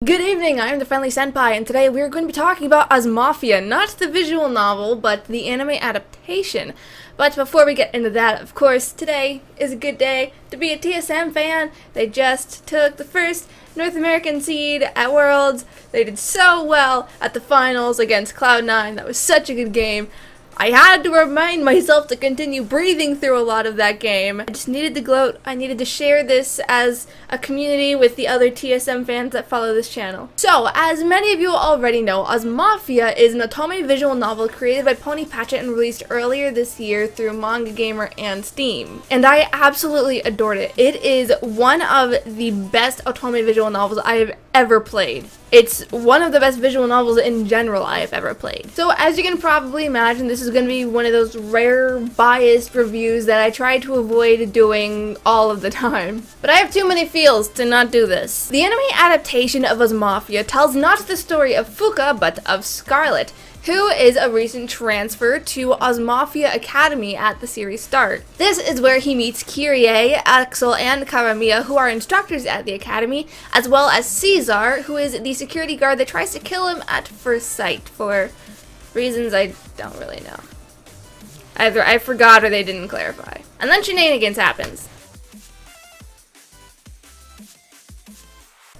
Good evening, I am the Friendly Senpai, and today we are going to be talking about Ozmafia, not the visual novel, but the anime adaptation. But before we get into that, of course, today is a good day to be a TSM fan. They just took the first North American seed at Worlds. They did so well at the finals against Cloud9. That was such a good game. I had to remind myself to continue breathing through a lot of that game. I just needed to gloat. I needed to share this as a community with the other TSM fans that follow this channel. So, as many of you already know, Ozmafia is an otome visual novel created by Pony Patchett and released earlier this year through Manga Gamer and Steam. And I absolutely adored it. It is one of the best otome visual novels I have ever played. It's one of the best visual novels in general I have ever played. So as you can probably imagine, this is going to be one of those rare biased reviews that I try to avoid doing all of the time. But I have too many feels to not do this. The anime adaptation of Ozmafia tells not the story of Fuka, but of Scarlet, who is a recent transfer to Ozmafia Academy at the series start. This is where he meets Kyrie, Axel, and Karamiya, who are instructors at the academy, as well as Caesar, who is the security guard that tries to kill him at first sight for reasons I don't really know. Either I forgot or they didn't clarify. And then shenanigans happens.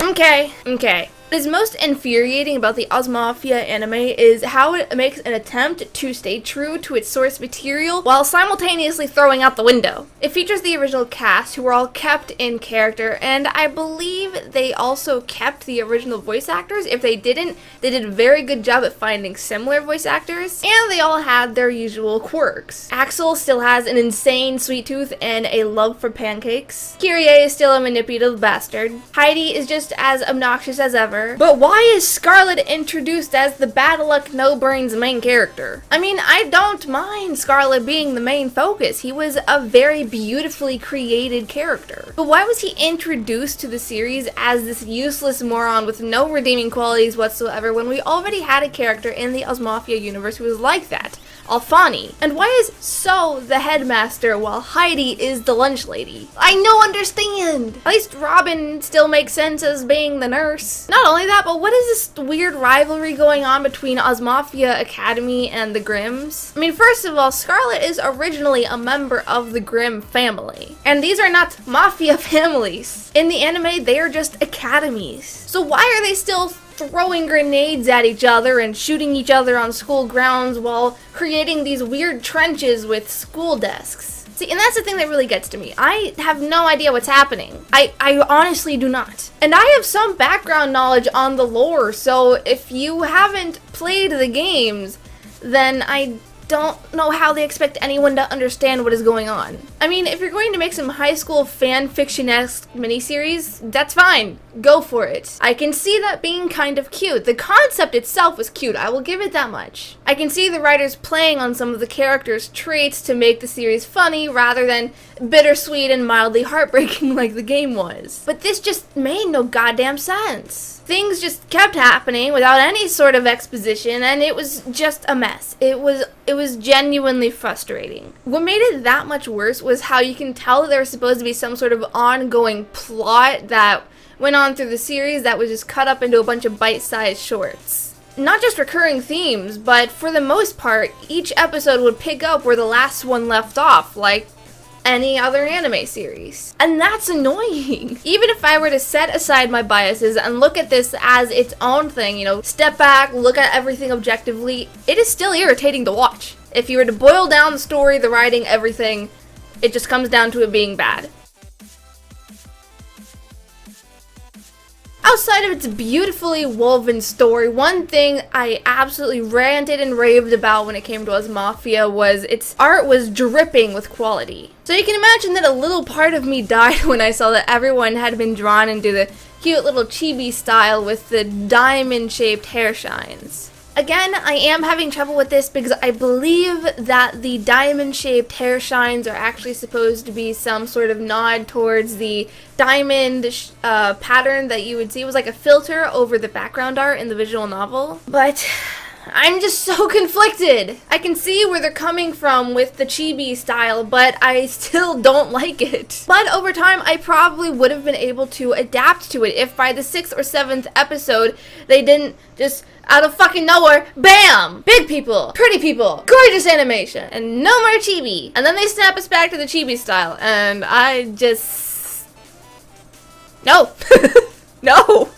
Okay. What is most infuriating about the Ozmafia anime is how it makes an attempt to stay true to its source material while simultaneously throwing out the window. It features the original cast, who were all kept in character, and I believe they also kept the original voice actors. If they didn't, they did a very good job at finding similar voice actors, and they all had their usual quirks. Axel still has an insane sweet tooth and a love for pancakes. Kyrie is still a manipulative bastard. Heidi is just as obnoxious as ever. But why is Scarlet introduced as the bad luck no brains main character? I mean, I don't mind Scarlet being the main focus. He was a very beautifully created character. But why was he introduced to the series as this useless moron with no redeeming qualities whatsoever when we already had a character in the Ozmafia universe who was like that? Alfani. And why is So the headmaster while Heidi is the lunch lady? I no understand! At least Robin still makes sense as being the nurse. Not only that, but what is this weird rivalry going on between Ozmafia Academy and the Grimms? I mean, first of all, Scarlet is originally a member of the Grimm family. And these are not mafia families. In the anime, they are just academies. So why are they still throwing grenades at each other and shooting each other on school grounds while creating these weird trenches with school desks? See, and that's the thing that really gets to me. I have no idea what's happening. I honestly do not. And I have some background knowledge on the lore, so if you haven't played the games, then I don't know how they expect anyone to understand what is going on. I mean, if you're going to make some high school fan fiction-esque miniseries, that's fine. Go for it. I can see that being kind of cute. The concept itself was cute, I will give it that much. I can see the writers playing on some of the characters' traits to make the series funny rather than bittersweet and mildly heartbreaking like the game was. But this just made no goddamn sense. Things just kept happening without any sort of exposition, and it was just a mess. It was genuinely frustrating. What made it that much worse was how you can tell that there was supposed to be some sort of ongoing plot that went on through the series that was just cut up into a bunch of bite-sized shorts. Not just recurring themes, but for the most part, each episode would pick up where the last one left off, like any other anime series. And that's annoying. Even if I were to set aside my biases and look at this as its own thing, step back, look at everything objectively, it is still irritating to watch. If you were to boil down the story, the writing, everything, it just comes down to it being bad. Outside of its beautifully woven story, one thing I absolutely ranted and raved about when it came to Ozmafia was its art was dripping with quality. So you can imagine that a little part of me died when I saw that everyone had been drawn into the cute little chibi style with the diamond-shaped hair shines. Again, I am having trouble with this because I believe that the diamond-shaped hair shines are actually supposed to be some sort of nod towards the diamond pattern that you would see. It was like a filter over the background art in the visual novel. But I'm just so conflicted. I can see where they're coming from with the chibi style, but I still don't like it. But over time, I probably would have been able to adapt to it if by the 6th or 7th episode, they didn't just out of fucking nowhere, bam! Big people, pretty people, gorgeous animation, and no more chibi. And then they snap us back to the chibi style, and I just... No. No.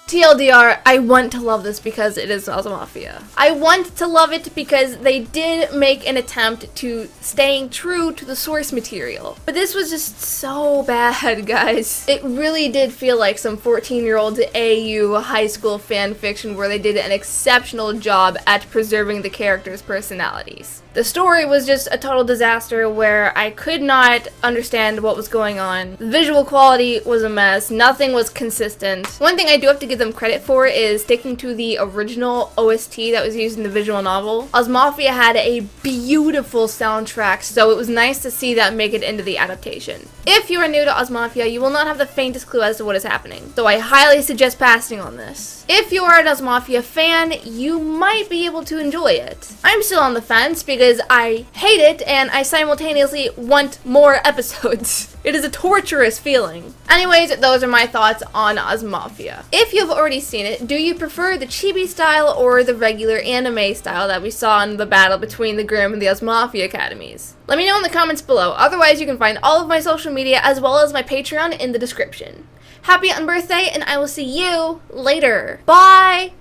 TLDR, I want to love this because it is Ozmafia. I want to love it because they did make an attempt to staying true to the source material. But this was just so bad, guys. It really did feel like some 14-year-old AU high school fan fiction where they did an exceptional job at preserving the characters' personalities. The story was just a total disaster where I could not understand what was going on. The visual quality was a mess. Nothing was consistent. One thing I do have to give them credit for is sticking to the original OST that was used in the visual novel. Ozmafia had a beautiful soundtrack, so it was nice to see that make it into the adaptation. If you are new to Ozmafia, you will not have the faintest clue as to what is happening, so I highly suggest passing on this. If you are an Ozmafia fan, you might be able to enjoy it. I'm still on the fence because I hate it and I simultaneously want more episodes. It is a torturous feeling. Anyways, those are my thoughts on Ozmafia. If you've already seen it, do you prefer the chibi style or the regular anime style that we saw in the battle between the Grimm and the Ozmafia academies? Let me know in the comments below. Otherwise, you can find all of my social media as well as my Patreon in the description. Happy unbirthday, and I will see you later. Bye!